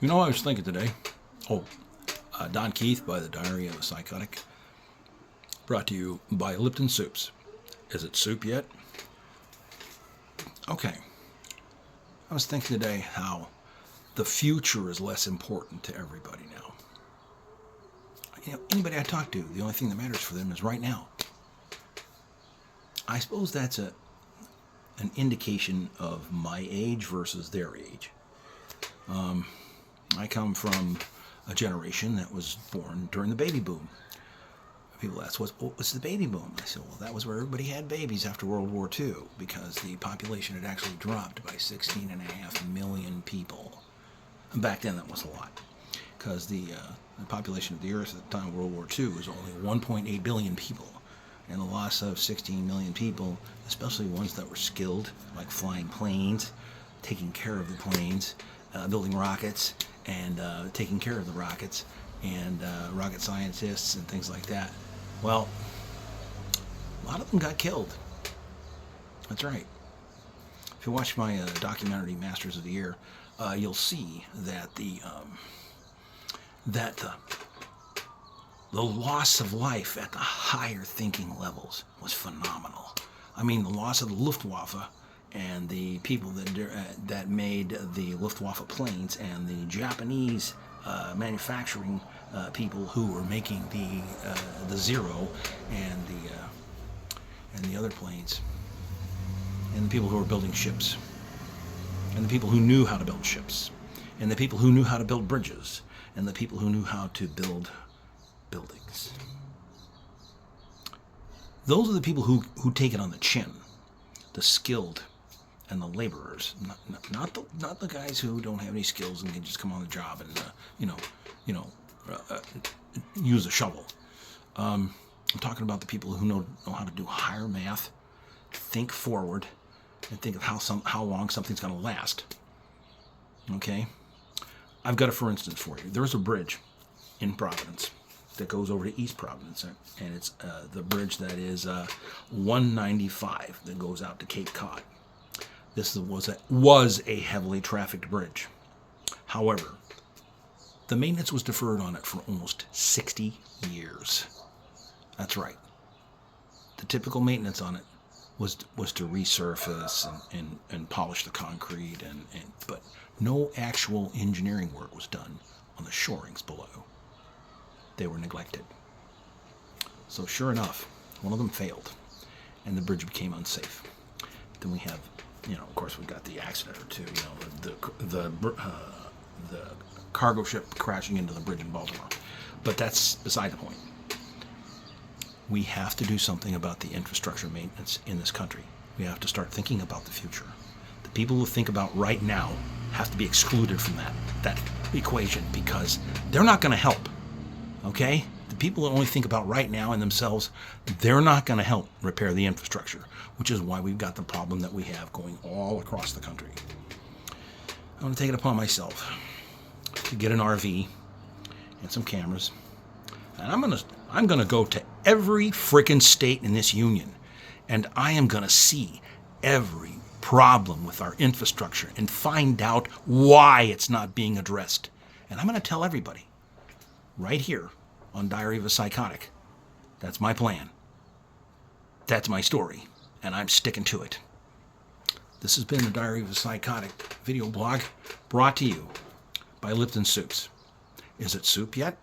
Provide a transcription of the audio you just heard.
You know what I was thinking today? Oh, Don Keith by the Diary of a Psychotic. Brought to you by Lipton Soups. Is it soup yet? Okay. I was thinking today how the future is less important to everybody now. You know, anybody I talk to, the only thing that matters for them is right now. I suppose that's an indication of my age versus their age. I come from a generation that was born during the baby boom. People ask, what's the baby boom? I said, well, that was where everybody had babies after World War II because the population had actually dropped by 16.5 million people. And back then that was a lot because the population of the Earth at the time of World War II was only 1.8 billion people. And the loss of 16 million people, especially ones that were skilled, like flying planes, taking care of the planes, building rockets, and taking care of the rockets, and rocket scientists and things like that. Well, a lot of them got killed. That's right. If you watch my documentary Masters of the Air, you'll see that the loss of life at the higher thinking levels was phenomenal. I mean, the loss of the Luftwaffe and the people that made the Luftwaffe planes and the Japanese manufacturing people who were making the Zero and the other planes, and the people who were building ships, and the people who knew how to build ships, and the people who knew how to build bridges, and the people who knew how to build buildings. Those are the people who take it on the chin, the skilled and the laborers, not the guys who don't have any skills and can just come on the job and use a shovel. I'm talking about the people who know how to do higher math, think forward, and think of how long something's going to last. Okay, I've got a for instance for you. There's a bridge in Providence that goes over to East Providence, and it's the bridge that is 195 that goes out to Cape Cod. This was a heavily trafficked bridge. However, the maintenance was deferred on it for almost 60 years. That's right. The typical maintenance on it was to resurface and polish the concrete, but no actual engineering work was done on the shorings below. They were neglected. So sure enough, one of them failed, and the bridge became unsafe. Then we have, of course, we got the accident or two. The cargo ship crashing into the bridge in Baltimore. But that's beside the point. We have to do something about the infrastructure maintenance in this country. We have to start thinking about the future. The people who think about right now have to be excluded from that equation because they're not going to help. Okay? The people that only think about right now and themselves, they're not going to help repair the infrastructure, which is why we've got the problem that we have going all across the country. I'm going to take it upon myself to get an RV and some cameras, and I'm going to go to every frickin' state in this union, and I am going to see every problem with our infrastructure and find out why it's not being addressed. And I'm going to tell everybody right here on Diary of a Psychotic. That's my plan. That's my story, and I'm sticking to it. This has been the Diary of a Psychotic video blog brought to you by Lipton Soups. Is it soup yet?